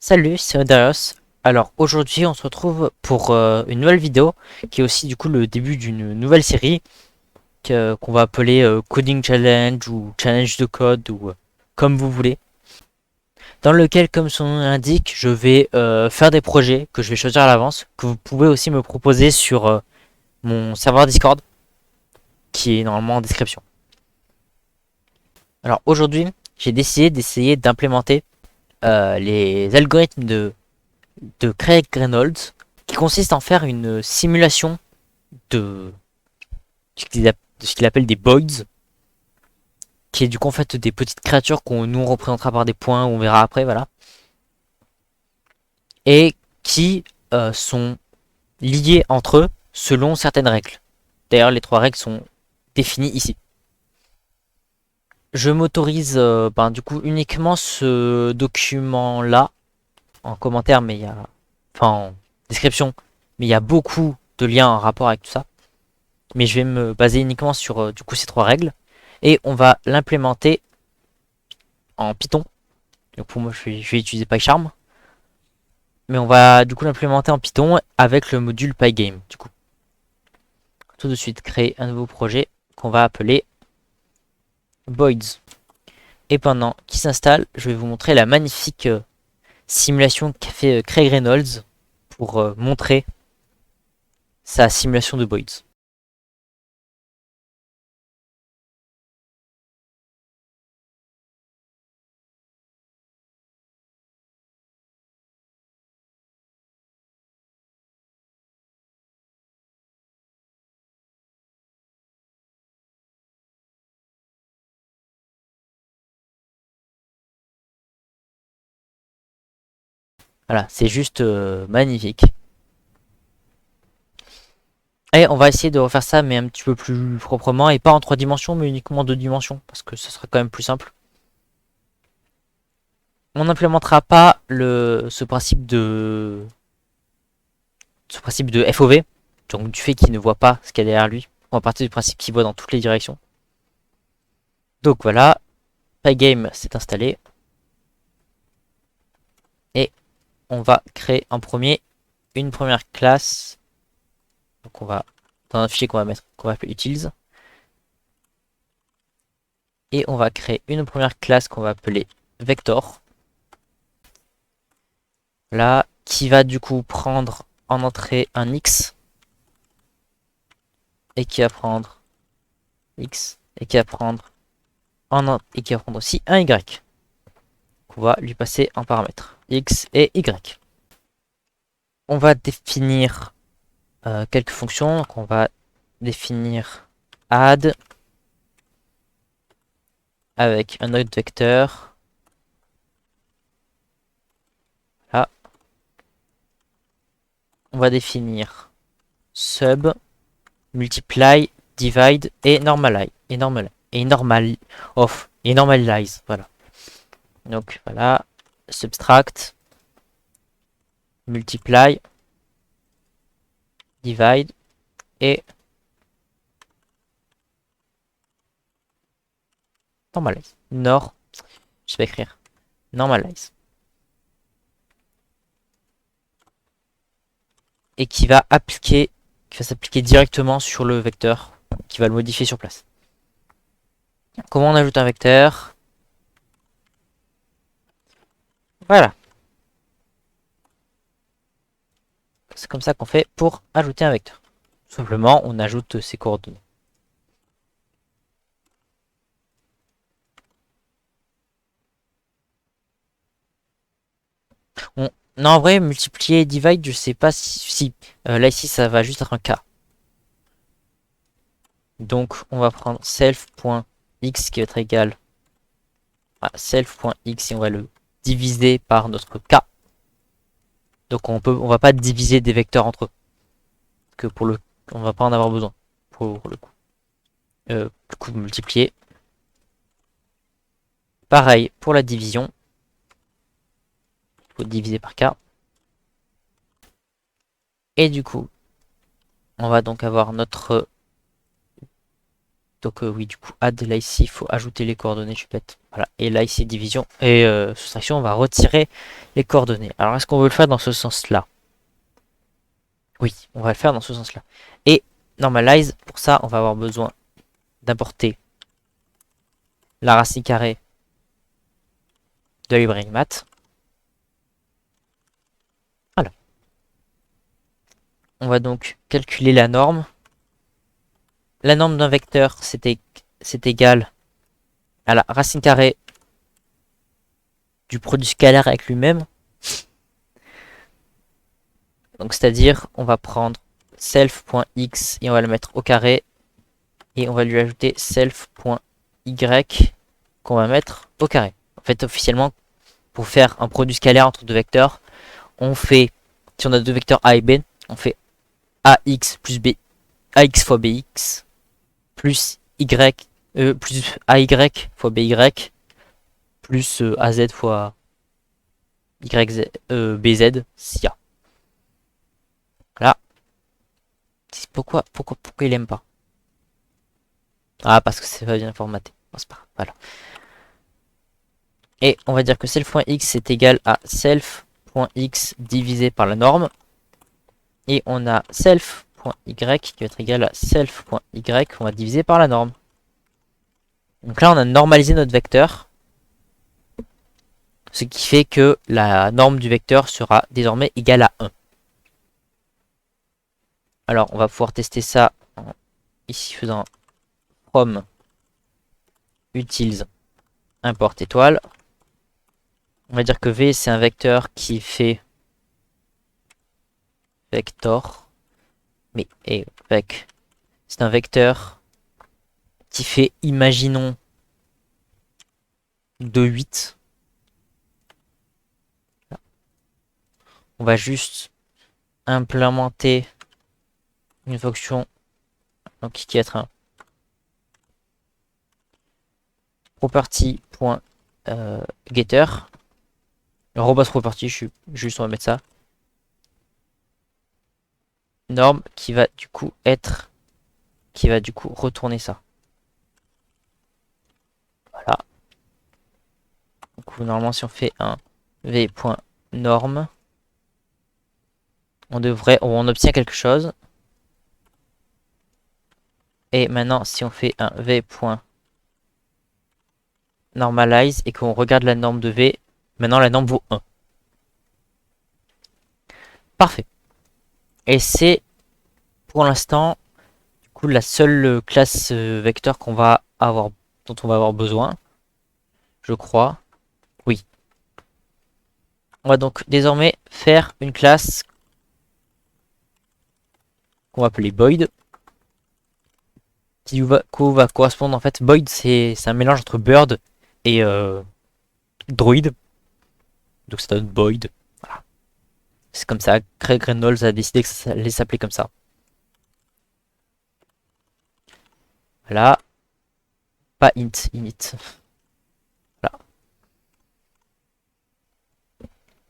Salut, c'est Darius. Alors aujourd'hui on se retrouve pour une nouvelle vidéo qui est aussi du coup le début d'une nouvelle série qu'on va appeler Coding Challenge ou Challenge de code ou comme vous voulez. Dans lequel, comme son nom l'indique, je vais faire des projets que je vais choisir à l'avance, que vous pouvez aussi me proposer sur mon serveur Discord qui est normalement en description. Alors aujourd'hui j'ai décidé d'essayer d'implémenter les algorithmes de Craig Reynolds qui consiste en faire une simulation de ce qu'il appelle des boids, qui est du coup en fait des petites créatures qu'on nous représentera par des points, on verra après, voilà, et qui sont liés entre eux selon certaines règles. D'ailleurs, les trois règles sont définies ici. Je m'autorise du coup uniquement ce document-là en commentaire, mais il y a, enfin en description, mais il y a beaucoup de liens en rapport avec tout ça. Mais je vais me baser uniquement sur du coup ces trois règles et on va l'implémenter en Python. Donc pour moi, je vais utiliser PyCharm. Mais on va du coup l'implémenter en Python avec le module Pygame. Du coup, tout de suite, créer un nouveau projet qu'on va appeler Boids. Et pendant qu'il s'installe, je vais vous montrer la magnifique simulation qu'a fait Craig Reynolds pour montrer sa simulation de Boids. Voilà, c'est juste magnifique. Et on va essayer de refaire ça, mais un petit peu plus proprement, et pas en 3 dimensions, mais uniquement en 2 dimensions, parce que ce sera quand même plus simple. On n'implémentera pas ce principe de FOV, donc du fait qu'il ne voit pas ce qu'il y a derrière lui. On va partir du principe qu'il voit dans toutes les directions. Donc voilà, Pygame s'est installé. Et on va créer une première classe. Donc on va, dans un fichier qu'on va appeler utils. Et on va créer une première classe qu'on va appeler vector. Là, qui va du coup prendre en entrée un x. Et qui va prendre x. Et qui va prendre et qui va prendre aussi un y. On va lui passer en paramètres x et y. On va définir quelques fonctions. Donc on va définir add avec un autre vecteur. Là, on va définir sub, multiply, divide et normalize. Et normalize. Voilà. Donc voilà, subtract, multiply, divide et normalize. Je vais écrire normalize. Et qui va s'appliquer directement sur le vecteur, qui va le modifier sur place. Comment on ajoute un vecteur? Voilà. C'est comme ça qu'on fait pour ajouter un vecteur. Tout simplement, on ajoute ses coordonnées. Non, en vrai, multiplier et divide, je sais pas si là, ici, ça va juste être un cas. Donc, on va prendre self.x qui va être égal à self.x et on va le diviser par notre k. Donc, on va pas diviser des vecteurs entre eux. Que on va pas en avoir besoin pour le coup. Du coup, multiplier. Pareil pour la division. Il faut diviser par k. Et du coup, on va donc avoir notre Donc oui, du coup, add, là ici, il faut ajouter les coordonnées, je suis bête. Voilà, et là ici, division et soustraction, on va retirer les coordonnées. Alors, est-ce qu'on veut le faire dans ce sens-là? Oui, on va le faire dans ce sens-là. Et normalize, pour ça, on va avoir besoin d'importer la racine carrée de la librairie math. Voilà. On va donc calculer la norme. La norme d'un vecteur, c'est égal à la racine carrée du produit scalaire avec lui-même. Donc c'est-à-dire, on va prendre self.x et on va le mettre au carré. Et on va lui ajouter self.y qu'on va mettre au carré. En fait, officiellement, pour faire un produit scalaire entre deux vecteurs, on fait, si on a deux vecteurs a et b, on fait ax plus b, ax fois bx, plus y, plus ay fois by, plus az fois bz, si a. Là, pourquoi il aime pas? Ah, parce que c'est pas bien formaté. Bon, c'est pas grave, voilà. Et on va dire que self.x est égal à self.x divisé par la norme. Et on a self.y qui va être égal à self.y qu'on va diviser par la norme. Donc là, on a normalisé notre vecteur. Ce qui fait que la norme du vecteur sera désormais égale à 1. Alors, on va pouvoir tester ça en ici faisant from utils import étoile. On va dire que v, c'est un vecteur qui fait vector. Mais, c'est un vecteur qui fait, imaginons, de 8. On va juste implémenter une fonction donc, qui va être un property.getter. Robot property, je suis juste on va mettre ça. Norme qui va du coup retourner ça. Voilà. Donc normalement si on fait un v.norm, on obtient quelque chose. Et maintenant si on fait un v.normalize et qu'on regarde la norme de v, maintenant la norme vaut 1. Parfait. Et c'est pour l'instant du coup la seule classe vecteur dont on va avoir besoin. Je crois. Oui. On va donc désormais faire une classe qu'on va appeler Boyd. Qui va correspondre en fait. Boyd, c'est un mélange entre Bird et Droid. Donc ça donne Boyd. Voilà. C'est comme ça. Craig Reynolds a décidé que ça allait s'appeler comme ça. Voilà. Pas int, init. Voilà.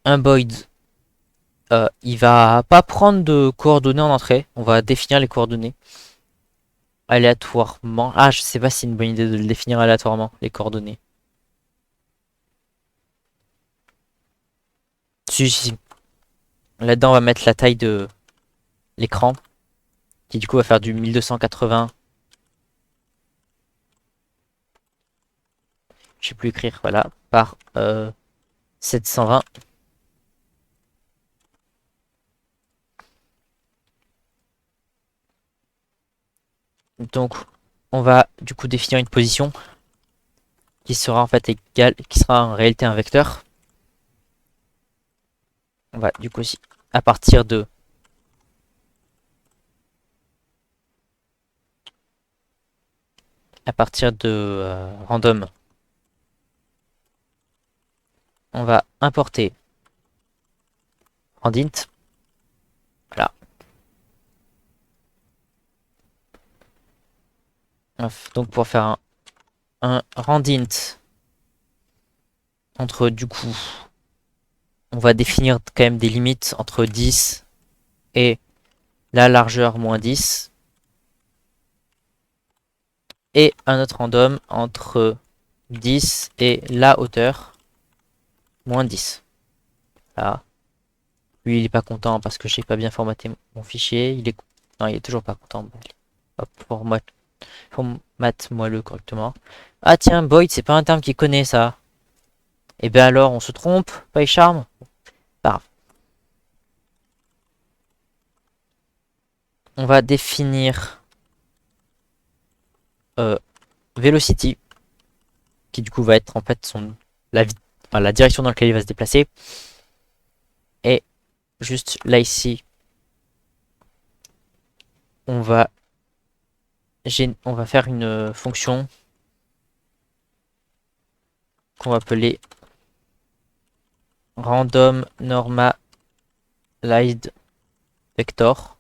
Un Boyd. Il va pas prendre de coordonnées en entrée. On va définir les coordonnées aléatoirement. Ah, je sais pas si c'est une bonne idée de le définir aléatoirement, les coordonnées. Si. Là-dedans, on va mettre la taille de l'écran, qui du coup va faire du 1280. Je sais plus écrire, voilà, par 720. Donc, on va du coup définir une position qui sera en fait égale, qui sera en réalité un vecteur. On va du coup aussi, à partir de random, on va importer randint. Voilà. Donc pour faire un randint entre du coup, on va définir quand même des limites entre 10 et la largeur moins 10. et un autre random entre 10 et la hauteur moins 10. Là. Lui, il est pas content parce que j'ai pas bien formaté mon fichier. Non, il est toujours pas content. Bon, hop, formate-moi-le correctement. Ah tiens, Boyd, c'est pas un terme qu'il connaît, ça. Et bien alors, on se trompe, PyCharm. Pas grave. On va définir velocity, qui du coup va être en fait la direction dans laquelle il va se déplacer. Et juste là ici, on va faire une fonction qu'on va appeler random normalized vector.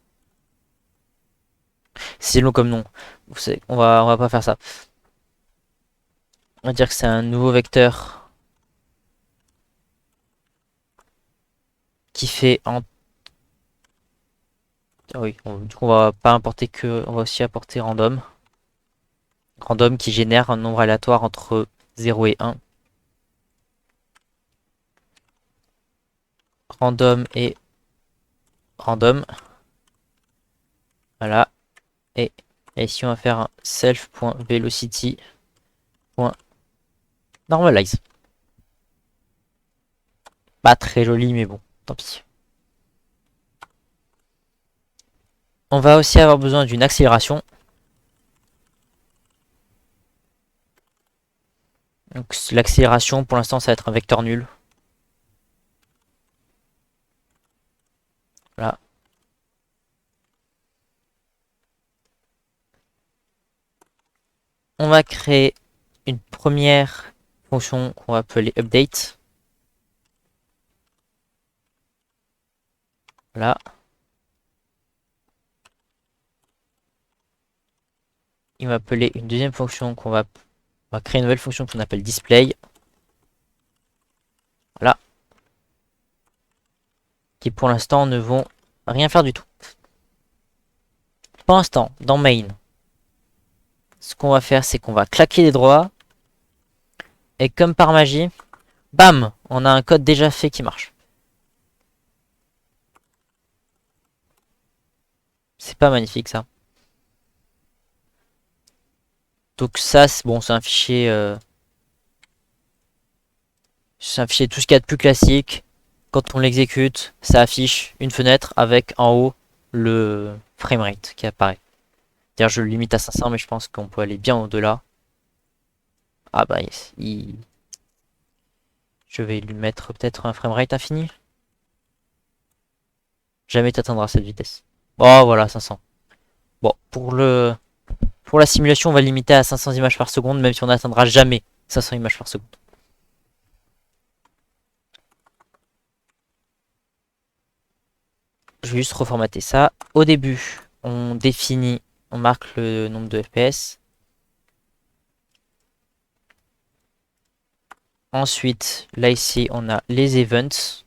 C'est long comme nom. On va pas faire ça. On va dire que c'est un nouveau vecteur qui fait en... Ah oui, du coup on va pas importer on va aussi apporter random. Random qui génère un nombre aléatoire entre 0 et 1. Random et random. Voilà. Et ici on va faire un self.velocity.normalize. Pas très joli mais bon, tant pis. On va aussi avoir besoin d'une accélération. Donc l'accélération pour l'instant ça va être un vecteur nul. Voilà. On va créer une première fonction qu'on va appeler update. Voilà. Il va appeler une deuxième fonction on va créer une nouvelle fonction qu'on appelle display. Voilà. Qui pour l'instant ne vont rien faire du tout. Pour l'instant, dans main, ce qu'on va faire, c'est qu'on va claquer les droits. Et comme par magie, bam, on a un code déjà fait qui marche. C'est pas magnifique ça. Donc ça, bon, c'est un fichier... c'est un fichier tout ce qu'il y a de plus classique. Quand on l'exécute, ça affiche une fenêtre avec en haut le framerate qui apparaît. D'ailleurs, je le limite à 500, mais je pense qu'on peut aller bien au-delà. Ah bah, yes, je vais lui mettre peut-être un framerate infini. Jamais t'atteindras cette vitesse. Oh, voilà, 500. Bon, pour la simulation, on va limiter à 500 images par seconde, même si on n'atteindra jamais 500 images par seconde. Je vais juste reformater ça. Au début, on marque le nombre de FPS. Ensuite, là ici, on a les events.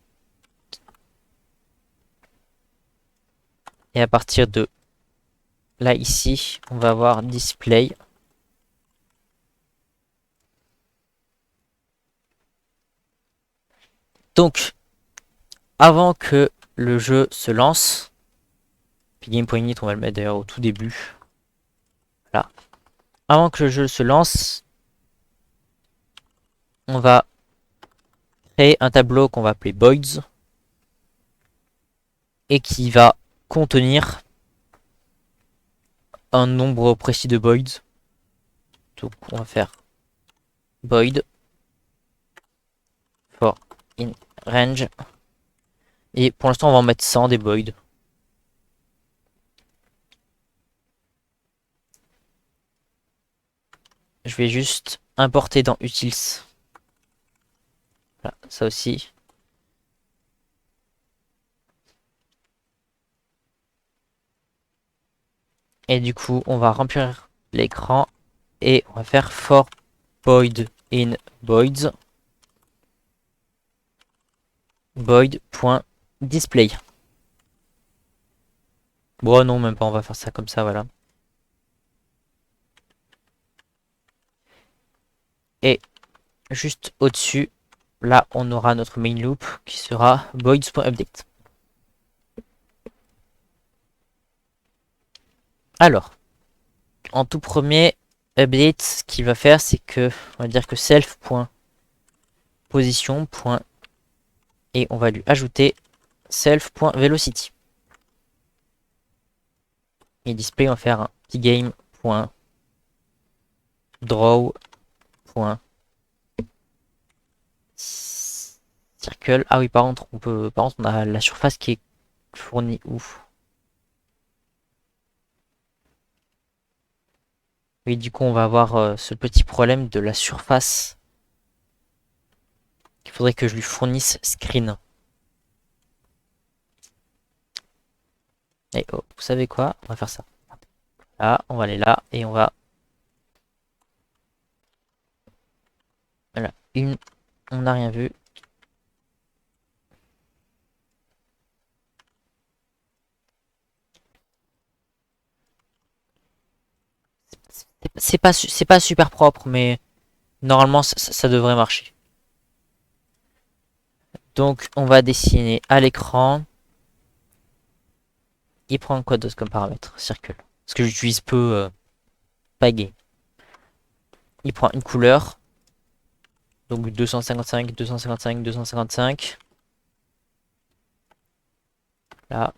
Et à partir de là ici, on va avoir display. Donc, avant que le jeu se lance, puis game.init, on va le mettre d'ailleurs au tout début. Voilà. Avant que le jeu se lance, on va créer un tableau qu'on va appeler voids et qui va contenir un nombre précis de voids. Donc on va faire void for in range et pour l'instant on va en mettre 100 des voids. Je vais juste importer dans utils. Voilà, ça aussi. Et du coup, on va remplir l'écran et on va faire for void in voids void.display. Bon, non, même pas, on va faire ça comme ça, voilà. Et juste au-dessus, là, on aura notre main loop qui sera voids.update. Alors, en tout premier, update, ce qu'il va faire, c'est que, on va dire que self.position. Et on va lui ajouter self.velocity. Et display, on va faire un petit game.draw. Circle. Ah oui, par contre, on a la surface qui est fournie où? Oui, du coup, on va avoir ce petit problème de la surface. Il faudrait que je lui fournisse screen. Et oh, vous savez quoi? On va faire ça. Là, on va aller là et on va. Voilà, on n'a rien vu. C'est pas super propre, mais normalement ça devrait marcher. Donc on va dessiner à l'écran. Il prend quoi d'autre comme paramètre? Circle. Parce que j'utilise peu Pagay. Il prend une couleur. Donc 255, 255, 255. Là.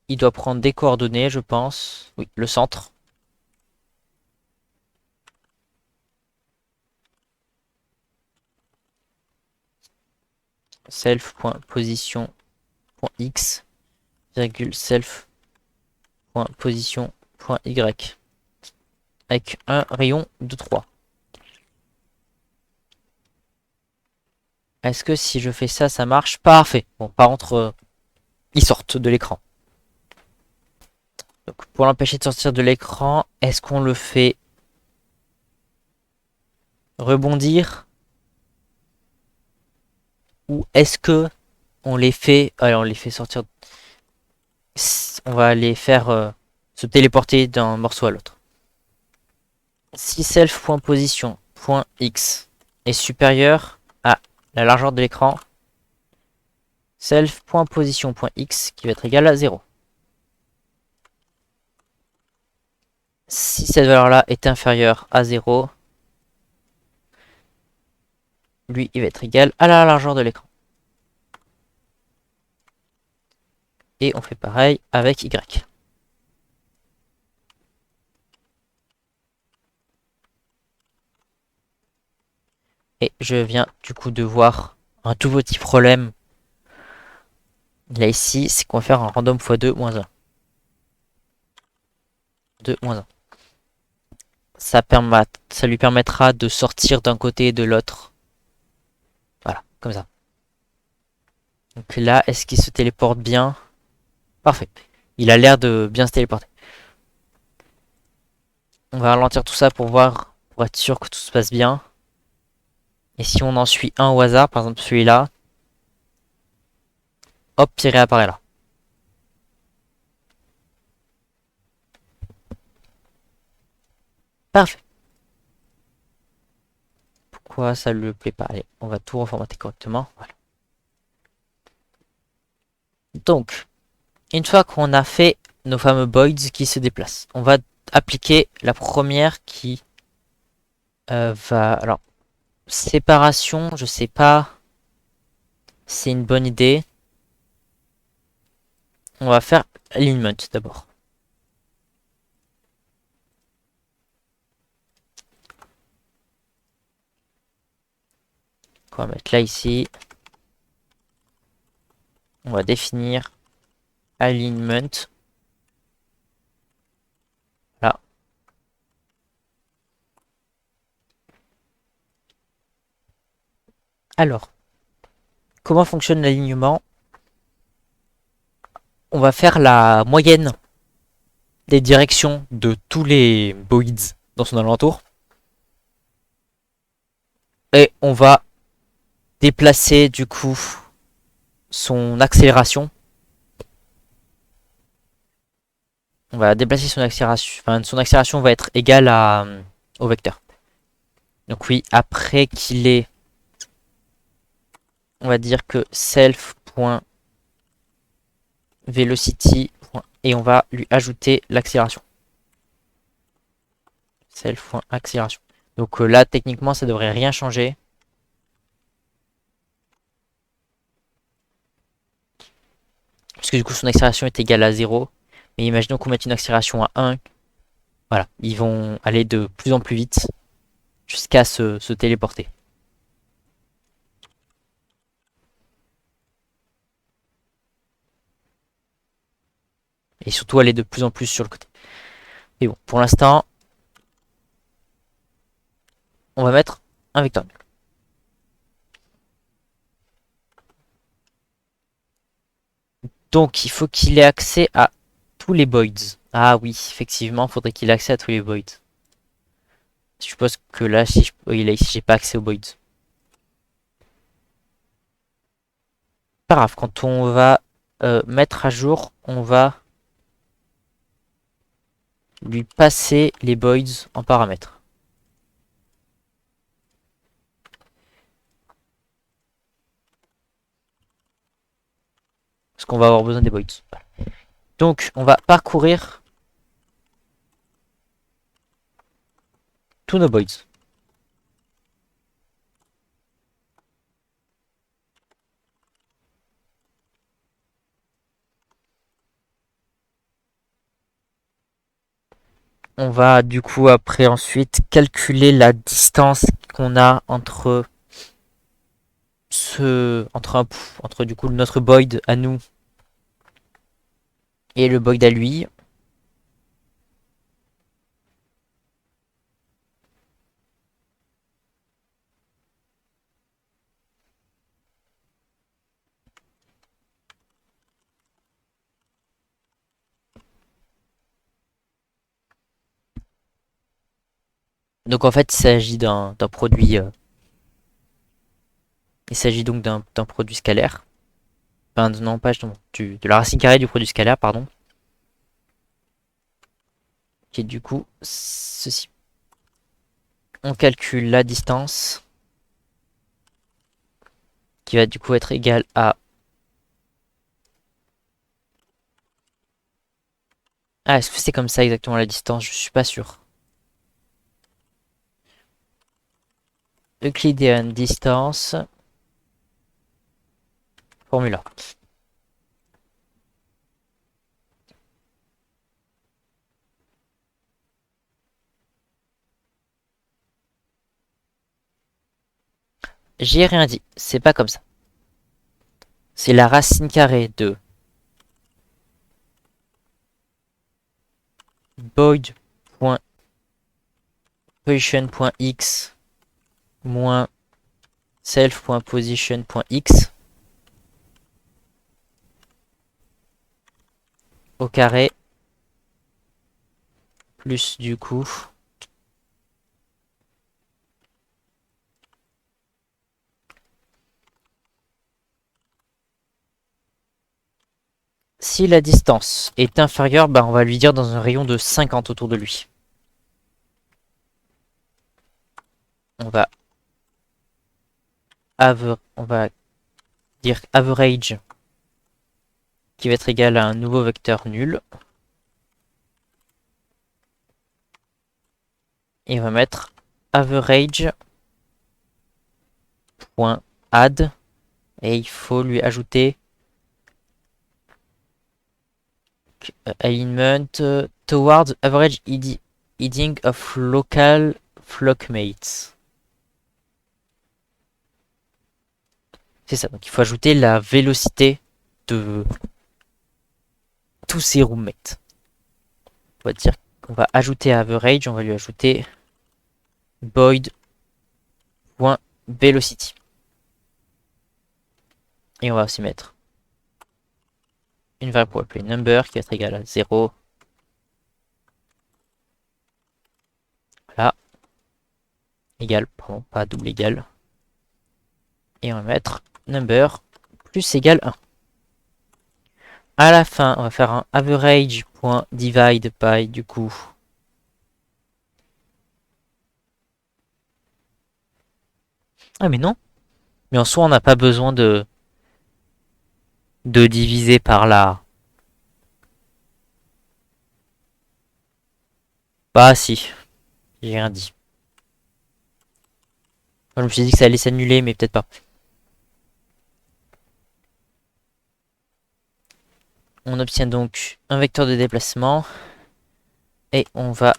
Il doit prendre des coordonnées, je pense. Oui, le centre. Self.position.x virgule self.position.y avec un rayon de 3. Est-ce que si je fais ça, ça marche? Parfait. Bon, par contre, ils sortent de l'écran. Donc, pour l'empêcher de sortir de l'écran, est-ce qu'on le fait rebondir? Ou est-ce que on les fait... Allez, on les fait sortir... On va les faire se téléporter d'un morceau à l'autre. Si self.position.x est supérieur à la largeur de l'écran, self.position.x qui va être égal à 0. Si cette valeur-là est inférieure à 0, lui, il va être égal à la largeur de l'écran. Et on fait pareil avec Y. Et je viens du coup de voir un tout petit problème. Là ici, c'est qu'on va faire un random x2 moins 1. 2 moins 1. Ça lui permettra de sortir d'un côté et de l'autre. Voilà, comme ça. Donc là, est-ce qu'il se téléporte bien? Parfait. Il a l'air de bien se téléporter. On va ralentir tout ça pour voir, pour être sûr que tout se passe bien. Et si on en suit un au hasard, par exemple celui-là, hop, il réapparaît là. Parfait. Pourquoi ça lui plaît pas? Allez, on va tout reformater correctement. Voilà. Donc, une fois qu'on a fait nos fameux voids qui se déplacent, on va appliquer la première qui va... Alors, séparation, je sais pas. C'est une bonne idée. On va faire alignment d'abord. On va mettre là ici. On va définir alignment. Là. Alors, comment fonctionne l'alignement? On va faire la moyenne des directions de tous les voids dans son alentour. Et on va déplacer du coup son accélération. On va déplacer son accélération. Enfin, son accélération va être égale au vecteur. Donc oui, après qu'il ait, on va dire que self.velocity et on va lui ajouter l'accélération. Self.accélération. Donc là, techniquement, ça devrait rien changer. Parce que du coup, son accélération est égale à 0. Mais imaginons qu'on mette une accélération à 1. Voilà, ils vont aller de plus en plus vite jusqu'à se téléporter. Et surtout aller de plus en plus sur le côté. Et bon, pour l'instant, on va mettre un vecteur nul. Donc, il faut qu'il ait accès à tous les voids. Ah oui, effectivement, il faudrait qu'il ait accès à tous les voids. Je suppose que là, si j'ai pas accès aux voids. Pas grave, quand on va mettre à jour, on va lui passer les voids en paramètres. Parce qu'on va avoir besoin des voids. Donc, on va parcourir tous nos voids. On va du coup après ensuite calculer la distance qu'on a entre entre du coup notre void à nous et le void à lui. Donc en fait, il s'agit d'un produit. Il s'agit donc d'un produit scalaire. Enfin, non, pas de la racine carrée du produit scalaire, pardon. Qui est du coup ceci. On calcule la distance qui va du coup être égale à... Ah, est-ce que c'est comme ça exactement la distance? Je suis pas sûr. Euclidean distance. Formula. J'ai rien dit. C'est pas comme ça. C'est la racine carrée de void.position.x moins self.position.x au carré plus du coup si la distance est inférieure, bah on va lui dire dans un rayon de 50 autour de lui. On va dire average qui va être égal à un nouveau vecteur nul. Et on va mettre average.add et il faut lui ajouter alignment towards average heading of local flockmates. C'est ça, donc il faut ajouter la vélocité de tous ses roommates. On va dire qu'on va ajouter à average, on va lui ajouter void.velocity. Et on va aussi mettre une variable pour appeler number qui va être égale à 0. Voilà. Égal, pardon, pas double égal. Et on va mettre number plus égal 1. À la fin, on va faire un average.divide by du coup Ah mais non. Mais en soi, on n'a pas besoin de diviser par là. Bah si, j'ai rien dit. Moi, je me suis dit que ça allait s'annuler, mais peut-être pas. On obtient donc un vecteur de déplacement. Et on va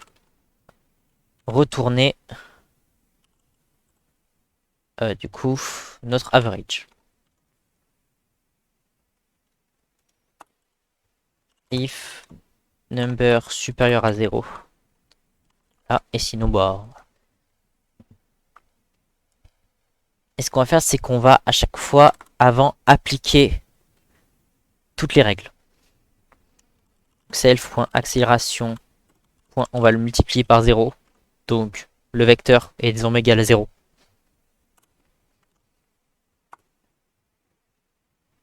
retourner du coup notre average. If number supérieur à 0. Ah, et sinon, bah. Et ce qu'on va faire, c'est qu'on va à chaque fois, avant, appliquer toutes les règles. Self.accélération. On va le multiplier par 0. Donc, le vecteur est désormais égal à 0.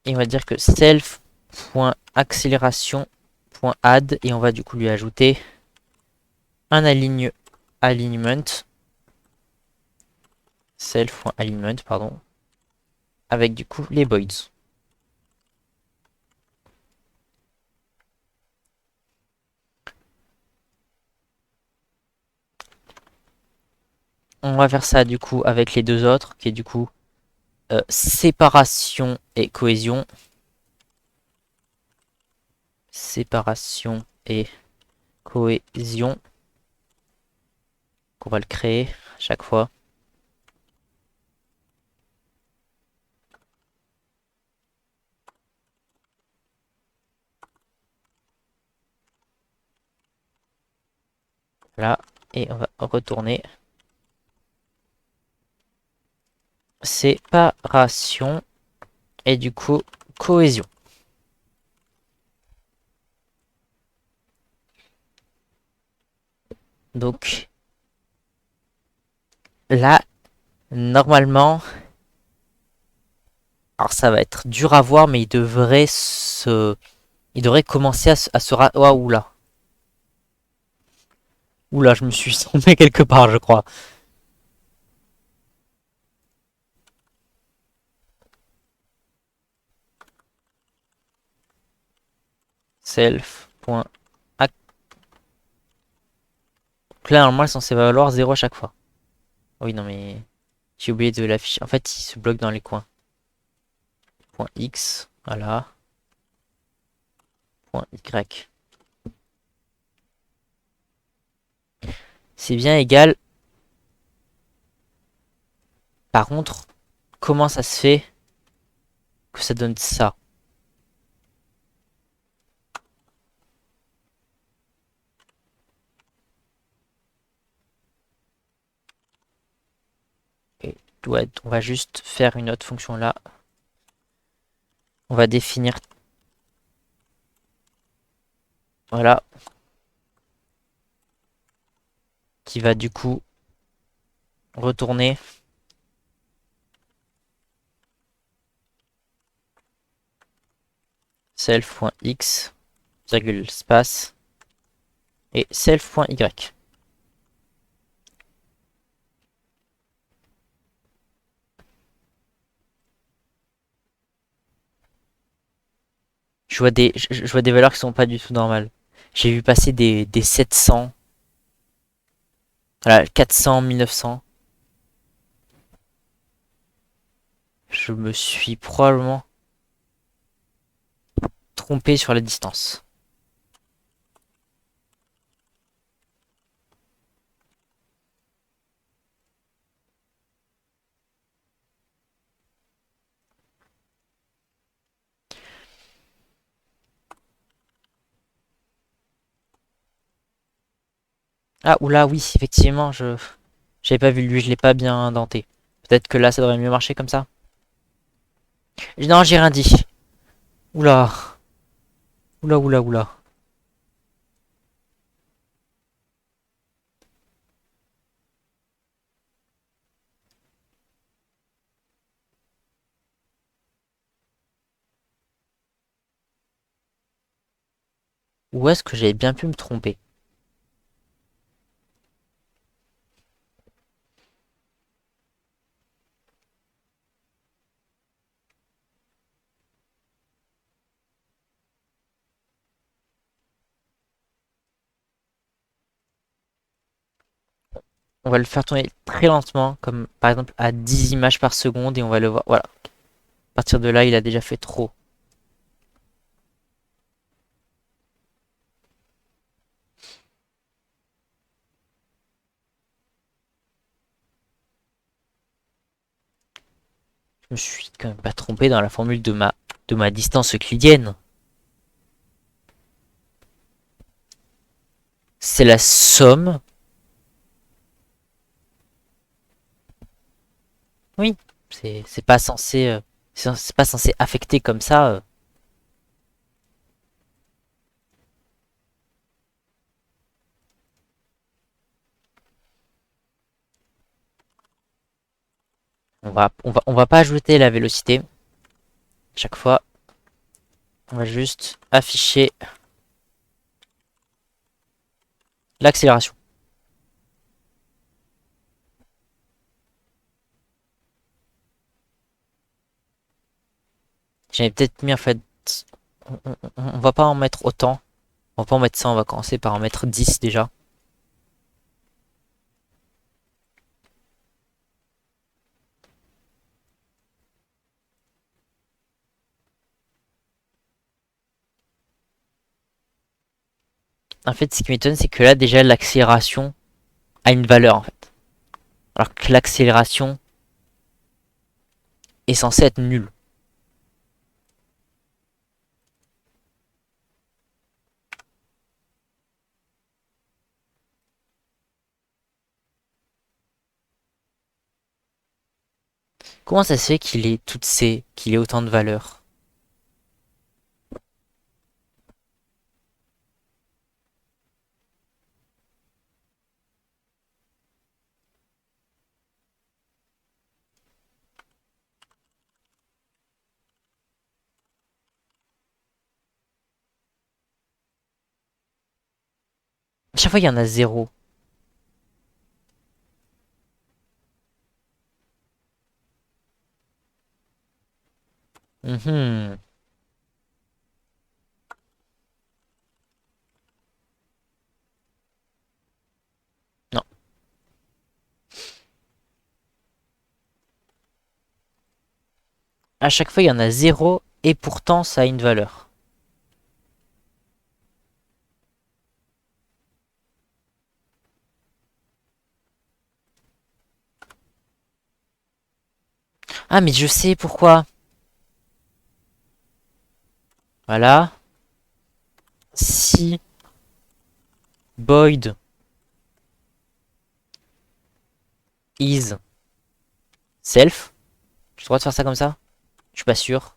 Et on va dire que self.accélération.add. Et on va du coup lui ajouter un alignment. Self.alignment, pardon. Avec du coup les voids. On va faire ça du coup avec les deux autres, qui est du coup séparation et cohésion. Séparation et cohésion. Qu'on va le créer à chaque fois. Là, et on va retourner. Séparation et du coup cohésion. Donc là, normalement, alors ça va être dur à voir, mais il devrait commencer à se oh, oula. Oula, je me suis trompé quelque part, je crois. Self. Donc là, normalement, elle est censée valoir 0 à chaque fois. Oh oui, non, mais j'ai oublié de l'afficher. En fait, il se bloque dans les coins. Point X, voilà. Point Y. C'est bien égal. Par contre, comment ça se fait que ça donne ça? Et ouais, on va juste faire une autre fonction là. On va définir. Voilà. Qui va du coup retourner self.x, virgule space, et self.y. Je vois des valeurs qui sont pas du tout normales. J'ai vu passer des 700. Voilà, 400, 1900. Je me suis probablement trompé sur la distance. Ah, oula, oui, effectivement, j'avais pas vu lui, je l'ai pas bien indenté. Peut-être que là, ça devrait mieux marcher comme ça. Non, j'ai rien dit. Oula, oula, oula, oula. Où est-ce que j'avais bien pu me tromper? On va le faire tourner très lentement, comme par exemple à 10 images par seconde, et on va le voir. Voilà. À partir de là, il a déjà fait trop. Je me suis quand même pas trompé dans la formule de ma distance euclidienne. C'est la somme. Oui, c'est pas censé c'est pas censé affecter comme ça. On va pas ajouter la vélocité. Chaque fois, on va juste afficher l'accélération. J'avais peut-être mis en fait. On va pas en mettre autant. On va pas en mettre 100, on va commencer par en mettre 10 déjà. En fait, ce qui m'étonne, c'est que là, déjà, l'accélération a une valeur, en fait. Alors que l'accélération est censée être nulle. Comment ça se fait qu'il ait autant de valeurs? À chaque fois, il y en a zéro. Mhm. Non. À chaque fois, il y en a zéro et pourtant, ça a une valeur. Ah, mais je sais pourquoi. Voilà. Si Boyd is self, j'ai le droit de faire ça comme ça? Je suis pas sûr.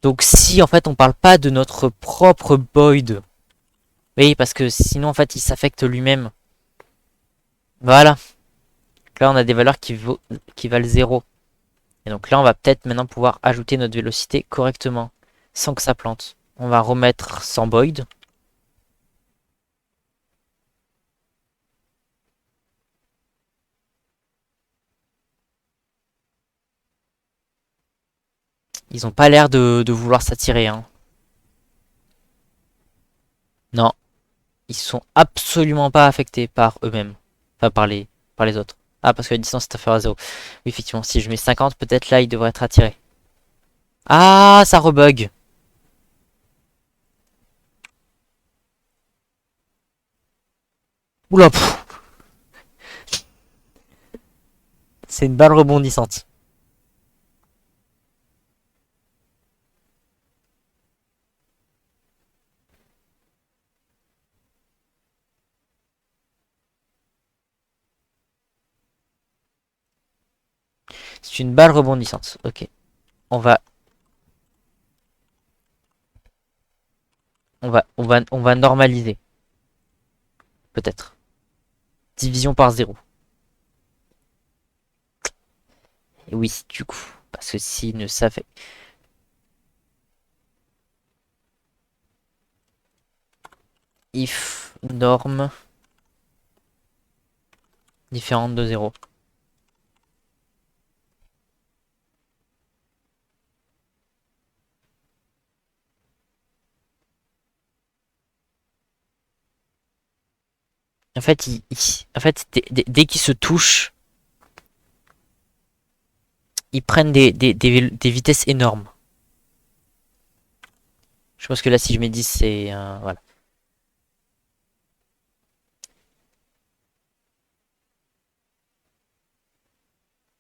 Donc si en fait on parle pas de notre propre Boyd. Oui, parce que sinon en fait il s'affecte lui-même. Voilà. Là on a des valeurs qui valent zéro. Et donc là on va peut-être maintenant pouvoir ajouter notre vélocité correctement. Sans que ça plante. On va remettre sans Boyd. Ils ont pas l'air de vouloir s'attirer, hein. Non. Ils sont absolument pas affectés par eux-mêmes. Enfin par les autres. Ah, parce que la distance est inférieure à zéro. Oui, effectivement, si je mets 50, peut-être là, il devrait être attiré. Ah, ça rebug. Oula, c'est une balle rebondissante. C'est une balle rebondissante. Ok. On va, on va normaliser. Peut-être. Division par zéro. Et oui, du coup. Parce que s'il ne savait. If norme différente de zéro. En fait, en fait dès qu'ils se touchent, ils prennent des vitesses énormes. Je pense que là, si je mets 10, c'est... voilà.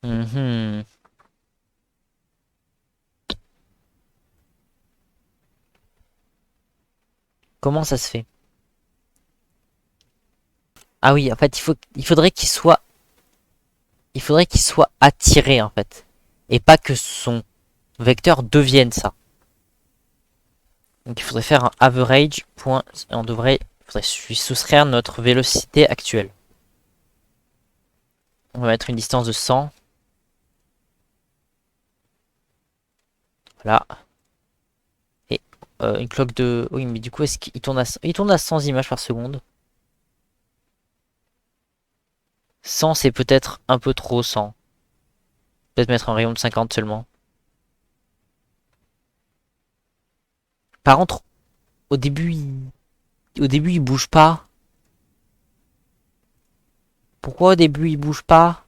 Mhm. Comment ça se fait? Ah oui, en fait, il faudrait qu'il soit attiré, en fait. Et pas que son vecteur devienne ça. Donc il faudrait faire un average, point, et il faudrait lui soustraire notre vélocité actuelle. On va mettre une distance de 100. Voilà. Et une cloque de... Oui, mais du coup, est-ce qu'il tourne il tourne à 100 images par seconde? 100, c'est peut-être un peu trop 100. Peut-être mettre un rayon de 50 seulement. Par contre, au début, il bouge pas. Pourquoi au début, il bouge pas?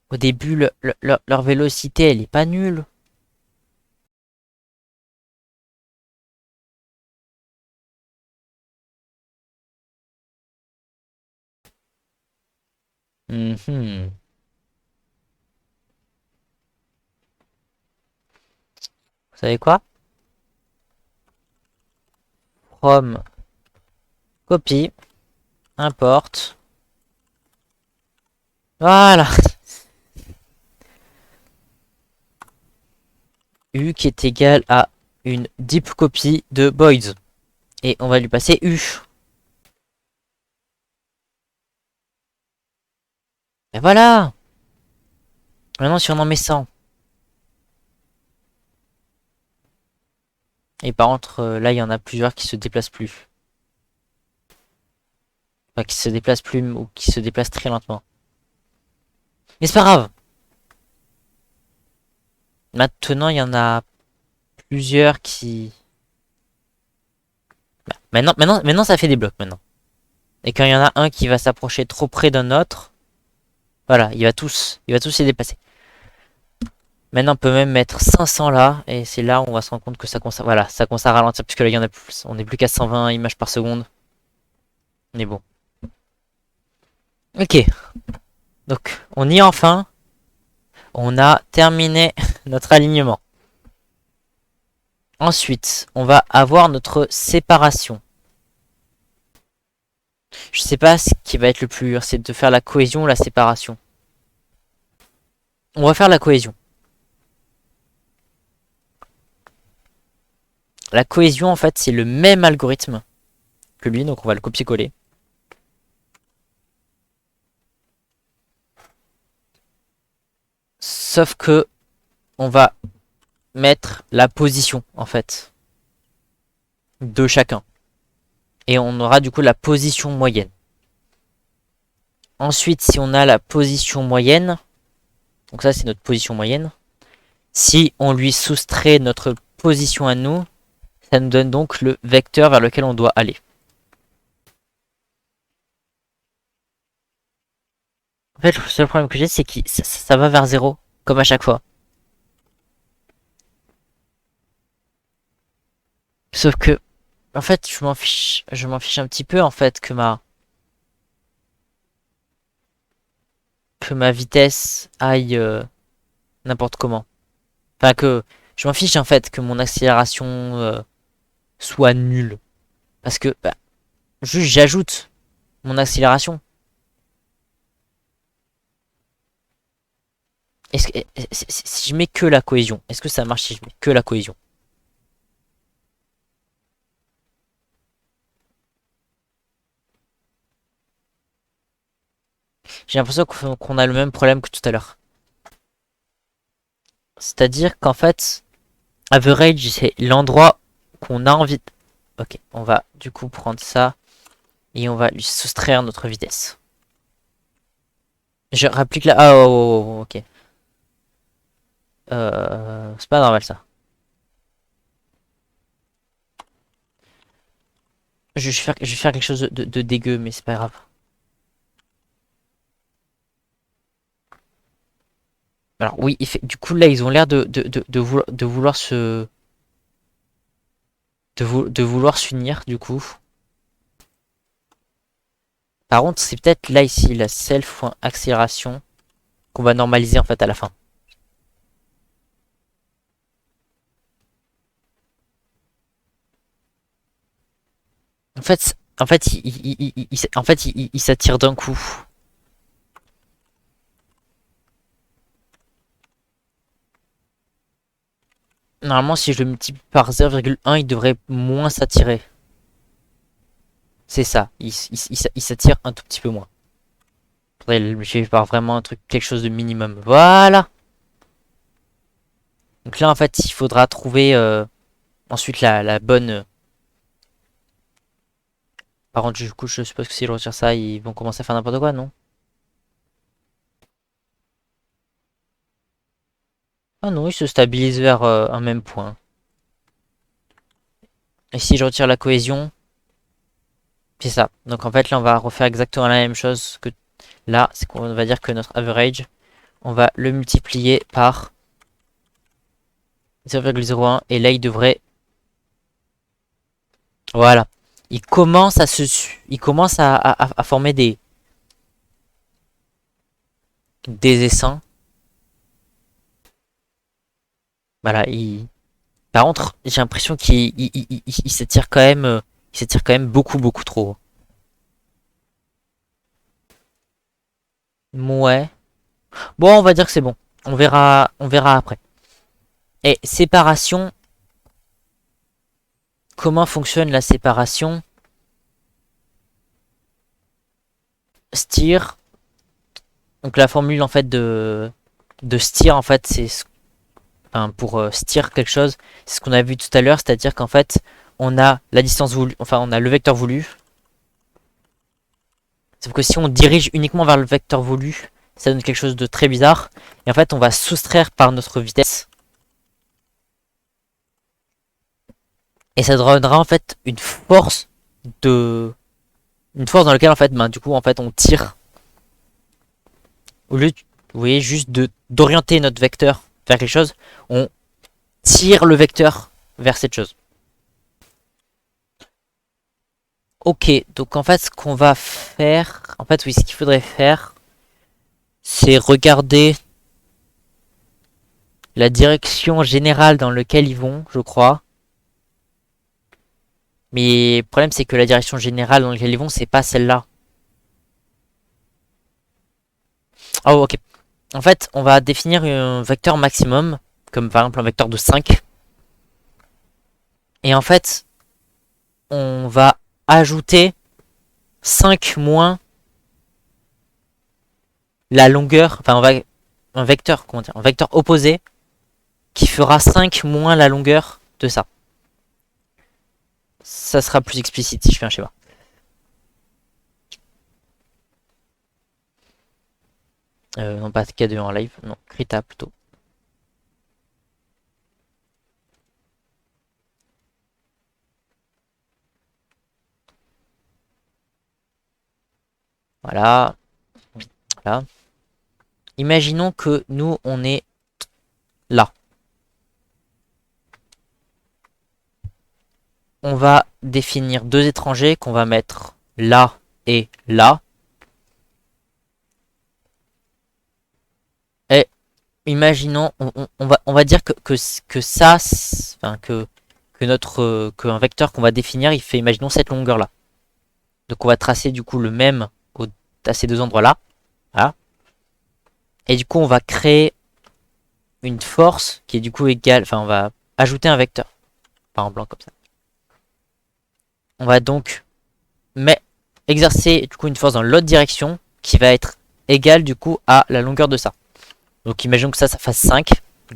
Au début, leur vélocité, elle est pas nulle. Mhm. Vous savez quoi? From copy, import. Voilà. U qui est égal à une deep copy de Boyds. Et on va lui passer U. Et voilà. Maintenant, si on en met 100. Et par contre, là, il y en a plusieurs qui se déplacent plus. Enfin, qui se déplacent plus ou qui se déplacent très lentement. Mais c'est pas grave. Maintenant, il y en a plusieurs qui... Bah, maintenant, ça fait des blocs, maintenant. Et quand il y en a un qui va s'approcher trop près d'un autre, voilà, il va tous se déplacer. Maintenant, on peut même mettre 500 là, et c'est là où on va se rendre compte que ça commence à, voilà, ça commence à ralentir, puisque là, il y en a plus. On est plus qu'à 120 images par seconde. Mais bon. Ok. Donc, on y est enfin. On a terminé notre alignement. Ensuite, on va avoir notre séparation. Je sais pas ce qui va être le plus dur, c'est de faire la cohésion ou la séparation. On va faire la cohésion. La cohésion, en fait, c'est le même algorithme que lui, donc on va le copier-coller. Sauf que on va mettre la position, en fait, de chacun. Et on aura du coup la position moyenne. Ensuite, si on a la position moyenne, donc ça c'est notre position moyenne, si on lui soustrait notre position à nous, ça nous donne donc le vecteur vers lequel on doit aller. En fait, le seul problème que j'ai, c'est que ça va vers 0, comme à chaque fois. Sauf que, en fait, je m'en fiche un petit peu, en fait, que ma vitesse aille n'importe comment. Enfin, que je m'en fiche, en fait, que mon accélération soit nulle. Parce que, bah, juste, j'ajoute mon accélération. Est-ce que, si je mets que la cohésion, est-ce que ça marche si je mets que la cohésion? J'ai l'impression qu'on a le même problème que tout à l'heure. C'est-à-dire qu'en fait, average, c'est l'endroit qu'on a envie. Ok, on va du coup prendre ça et on va lui soustraire notre vitesse. Je rapplique là. Ah, oh, oh, oh, ok. C'est pas normal ça. Je vais faire quelque chose de dégueu, mais c'est pas grave. Alors oui, du coup là ils ont l'air de vouloir se de vouloir s'unir du coup. Par contre c'est peut-être là ici la self.accélération qu'on va normaliser en fait à la fin. En fait il s'attire d'un coup. Normalement si je le multiplie par 0,1 il devrait moins s'attirer. C'est ça, il s'attire un tout petit peu moins. Faudrait le multiplier par vraiment un truc, quelque chose de minimum. Voilà. Donc là en fait il faudra trouver ensuite la bonne. Par contre du coup je suppose que si je retire ça ils vont commencer à faire n'importe quoi, non? Ah non, ils se stabilisent vers un même point. Et si je retire la cohésion, c'est ça. Donc en fait là on va refaire exactement la même chose que là, c'est qu'on va dire que notre average, on va le multiplier par 0,01 et là il devrait, voilà, il commence à former des essaims. Voilà, par contre j'ai l'impression qu'il s'étire quand même, il s'étire quand même beaucoup trop. Ouais. Bon, on va dire que c'est bon. On verra après. Et séparation, comment fonctionne la séparation? Steer, donc la formule en fait de steer en fait c'est enfin, pour steer quelque chose, c'est ce qu'on a vu tout à l'heure, c'est-à-dire qu'en fait on a la distance voulue, enfin on a le vecteur voulu. Sauf que si on dirige uniquement vers le vecteur voulu, ça donne quelque chose de très bizarre. Et en fait on va soustraire par notre vitesse. Et ça donnera en fait de une force dans laquelle en fait ben, du coup en fait on tire au lieu vous voyez juste de d'orienter notre vecteur vers quelque chose, on tire le vecteur vers cette chose. Ok, donc en fait ce qu'on va faire, en fait oui ce qu'il faudrait faire, c'est regarder la direction générale dans laquelle ils vont, je crois. Mais le problème c'est que la direction générale dans laquelle ils vont, c'est pas celle-là. Oh ok. En fait, on va définir un vecteur maximum, comme par exemple un vecteur de 5. Et en fait, on va ajouter 5 moins la longueur, enfin on va un vecteur, comment dire, un vecteur opposé qui fera 5 moins la longueur de ça. Ça sera plus explicite si je fais un schéma. Non pas K2 en live, non, Krita plutôt. Voilà, voilà. Imaginons que nous on est là. On va définir deux étrangers qu'on va mettre là et là. Et imaginons, on va dire que ça, enfin que que un vecteur qu'on va définir, il fait, imaginons cette longueur là. Donc on va tracer du coup le même à ces deux endroits là. Voilà. Et du coup on va créer une force qui est du coup égale, enfin on va ajouter un vecteur par en blanc comme ça. On va donc exercer du coup une force dans l'autre direction qui va être égale du coup à la longueur de ça. Donc imaginons que ça fasse 5,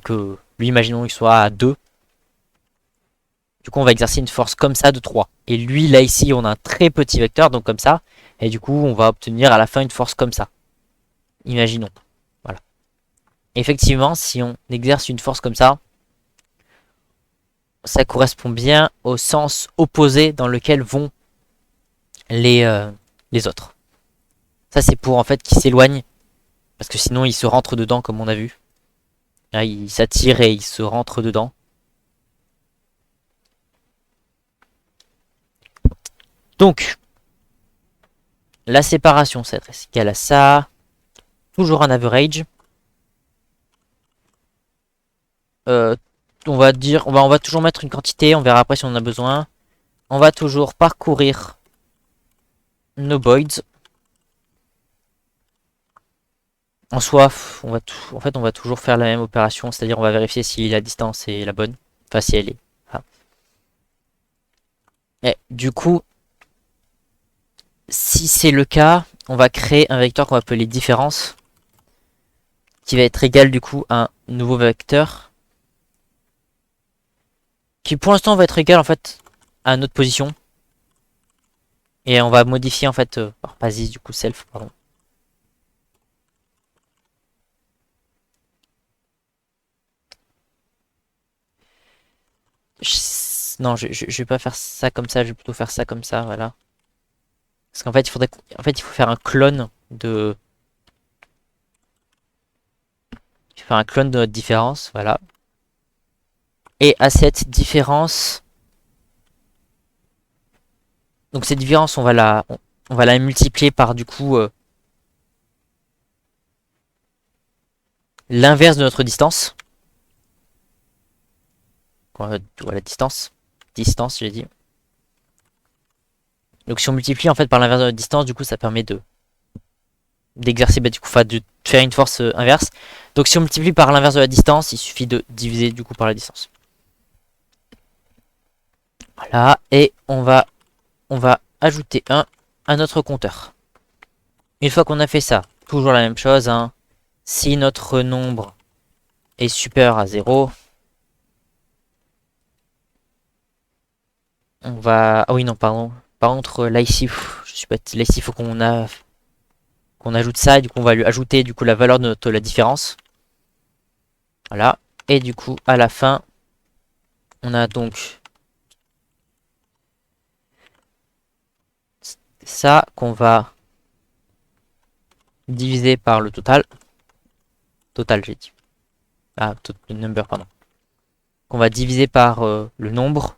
que lui imaginons qu'il soit à 2. Du coup on va exercer une force comme ça de 3. Et lui là ici on a un très petit vecteur donc comme ça. Et du coup on va obtenir à la fin une force comme ça. Imaginons. Voilà. Effectivement si on exerce une force comme ça correspond bien au sens opposé dans lequel vont les autres. Ça c'est pour en fait qu'ils s'éloignent, parce que sinon ils se rentrent dedans comme on a vu. Là ils s'attirent et ils se rentrent dedans. Donc la séparation ça va être égal à ça. Toujours un average. Euh, on va toujours mettre une quantité, on verra après si on en a besoin. On va toujours parcourir nos voids. En soi, en fait, on va toujours faire la même opération, c'est-à-dire on va vérifier si la distance est la bonne. Enfin, si elle est. Enfin. Et du coup, si c'est le cas, on va créer un vecteur qu'on va appeler différence, qui va être égal du coup à un nouveau vecteur, qui pour l'instant va être égal en fait à notre position. Et on va modifier en fait, pas this du coup self, pardon. Non, je vais pas faire ça comme ça, je vais plutôt faire ça comme ça, voilà. Parce qu'en fait, il faut faire un clone de... Il faut faire un clone de notre différence, voilà. Et à cette différence... Donc cette différence, on va la multiplier par du coup... l'inverse de notre distance. Voilà, distance. Distance, j'ai dit. Donc si on multiplie en fait par l'inverse de notre distance, du coup ça permet de d'exercer du coup, de faire une force inverse. Donc si on multiplie par l'inverse de la distance, il suffit de diviser du coup par la distance. Voilà, et on va ajouter un à notre compteur. Une fois qu'on a fait ça, toujours la même chose, hein. Si notre nombre est supérieur à 0, on va... Ah oui, non, pardon. Par contre, là ici, je suis bête. Là ici, il faut qu'on ajoute ça. Et du coup, on va lui ajouter du coup la valeur de la différence. Voilà. Et du coup, à la fin, on a donc ça qu'on va diviser par le total. Total, j'ai dit. Ah, le number, pardon. Qu'on va diviser par le nombre.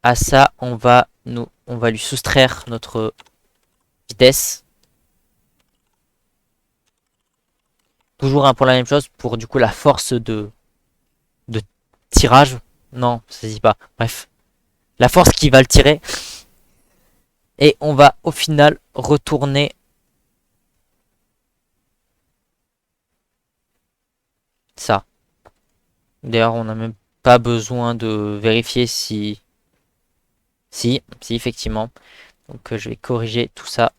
À ça, on va lui soustraire notre vitesse. Toujours pour la même chose, pour du coup la force de tirage. Non, ça se dit pas. Bref. La force qui va le tirer. Et on va au final retourner ça. D'ailleurs, on n'a même pas besoin de vérifier si... Si, effectivement. Donc je vais corriger tout ça.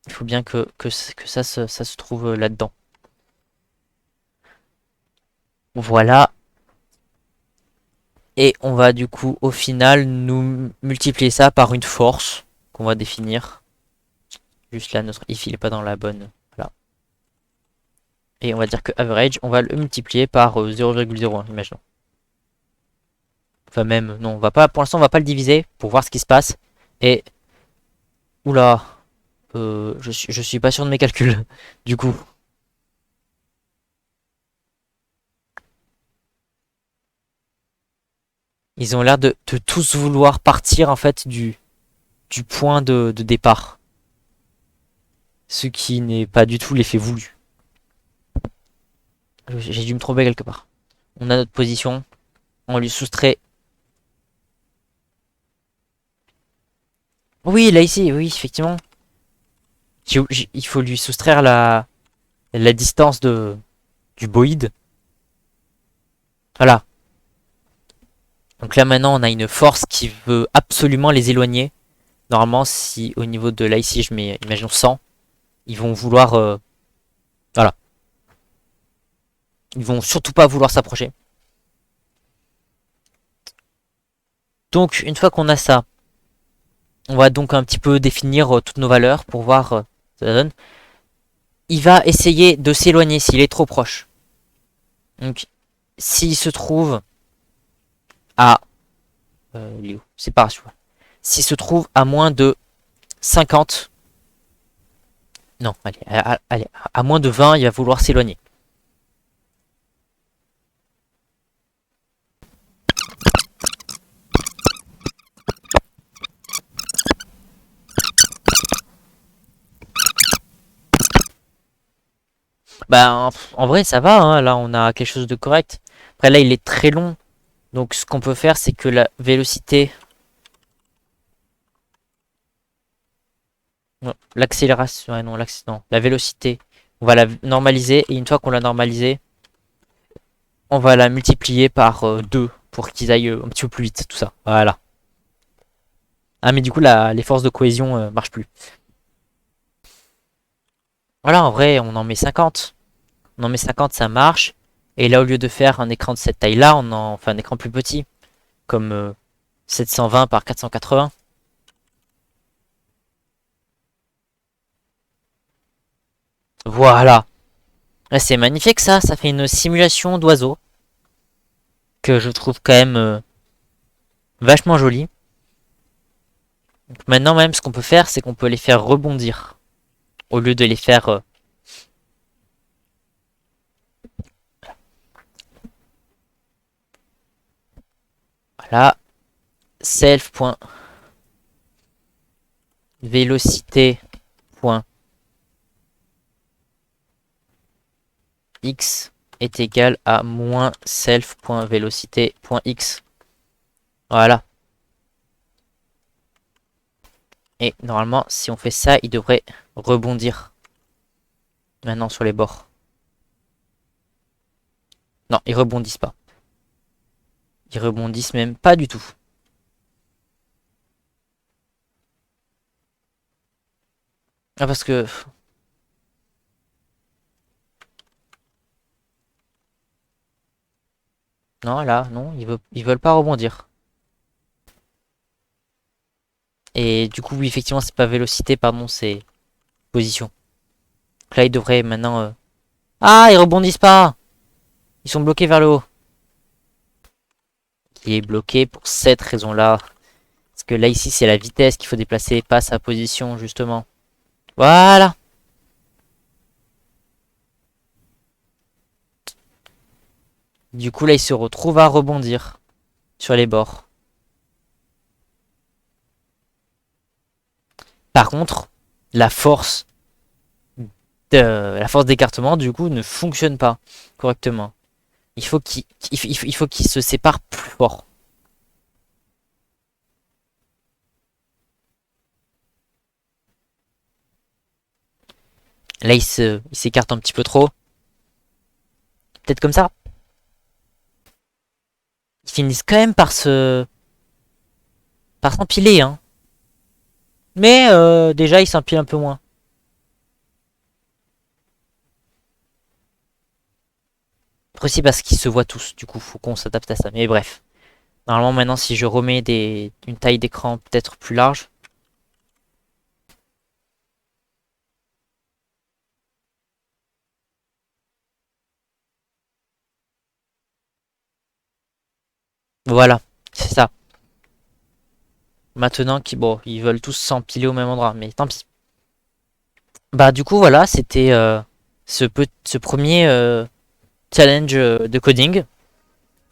Il faut bien que ça se trouve là-dedans. Voilà. Et on va du coup au final nous multiplier ça par une force qu'on va définir. Juste là, notre if il est pas dans la bonne. Voilà. Et on va dire que average, on va le multiplier par 0,01, imaginons. Enfin même, non, on va pas, pour l'instant on va pas le diviser pour voir ce qui se passe. Et... Oula. Je suis pas sûr de mes calculs. Du coup. Ils ont l'air de tous vouloir partir en fait du point de départ. Ce qui n'est pas du tout l'effet voulu. J'ai dû me tromper quelque part. On a notre position. On lui soustrait. Oui, là ici, oui, effectivement. Il faut lui soustraire la distance du boïd. Voilà. Donc là maintenant on a une force qui veut absolument les éloigner. Normalement si au niveau de là ici je mets, imaginons 100, ils vont vouloir... voilà. Ils vont surtout pas vouloir s'approcher. Donc une fois qu'on a ça, on va donc un petit peu définir toutes nos valeurs pour voir ce que ça donne. Il va essayer de s'éloigner s'il est trop proche. Donc s'il se trouve à il est où? Séparation. S'il se trouve à moins de 50, non, allez, à moins de 20, il va vouloir s'éloigner. Bah, en vrai, ça va, hein, là, on a quelque chose de correct. Après, là, il est très long. Donc, ce qu'on peut faire, c'est que la vélocité... L'accélération... Ouais, non, non, la vélocité, on va la normaliser. Et une fois qu'on l'a normalisée, on va la multiplier par 2 pour qu'ils aillent un petit peu plus vite, tout ça. Voilà. Ah, mais du coup, les forces de cohésion marchent plus. Voilà, en vrai, on en met 50. On en met 50, ça marche. Et là, au lieu de faire un écran de cette taille-là, on en fait un écran plus petit. Comme 720 par 480. Voilà. Là, c'est magnifique ça. Ça fait une simulation d'oiseaux. Que je trouve quand même vachement jolie. Donc maintenant, même, ce qu'on peut faire, c'est qu'on peut les faire rebondir. Au lieu de les faire... voilà. Self.vélocité. X est égal à moins self.vélocité.x. Voilà. Et normalement, si on fait ça, il devrait rebondir. Maintenant sur les bords. Non, ils rebondissent pas. Ils rebondissent même pas du tout. Ah, parce que... Non, là, non, ils veulent pas rebondir. Et du coup, oui, effectivement, c'est pas vélocité, pardon, c'est position. Donc là, ils devraient maintenant... Ah, ils rebondissent pas! Ils sont bloqués vers le haut. Il est bloqué pour cette raison-là. Parce que là, ici, c'est la vitesse qu'il faut déplacer, pas sa position, justement. Voilà! Du coup, là, il se retrouve à rebondir sur les bords. Par contre, la force d'écartement, du coup, ne fonctionne pas correctement. Il faut qu'il se sépare plus fort. Là, il s'écarte un petit peu trop. Peut-être comme ça. Ils finissent quand même par s'empiler, hein. Mais déjà, ils s'empilent un peu moins. Après aussi parce qu'ils se voient tous. Du coup, faut qu'on s'adapte à ça. Mais bref. Normalement, maintenant, si je remets une taille d'écran peut-être plus large. Voilà, c'est ça. Maintenant, bon, ils veulent tous s'empiler au même endroit, mais tant pis. Bah du coup, voilà, c'était ce premier challenge de coding.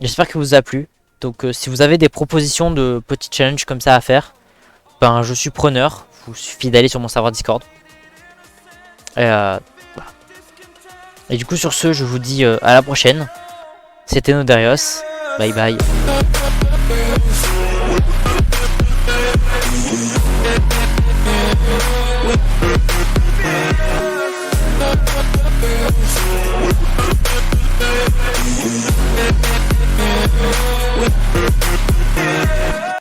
J'espère que vous a plu. Donc si vous avez des propositions de petits challenges comme ça à faire, ben je suis preneur. Il vous suffit d'aller sur mon serveur Discord. Et, voilà. Et du coup sur ce, je vous dis à la prochaine. C'était Nodarios. Bye bye.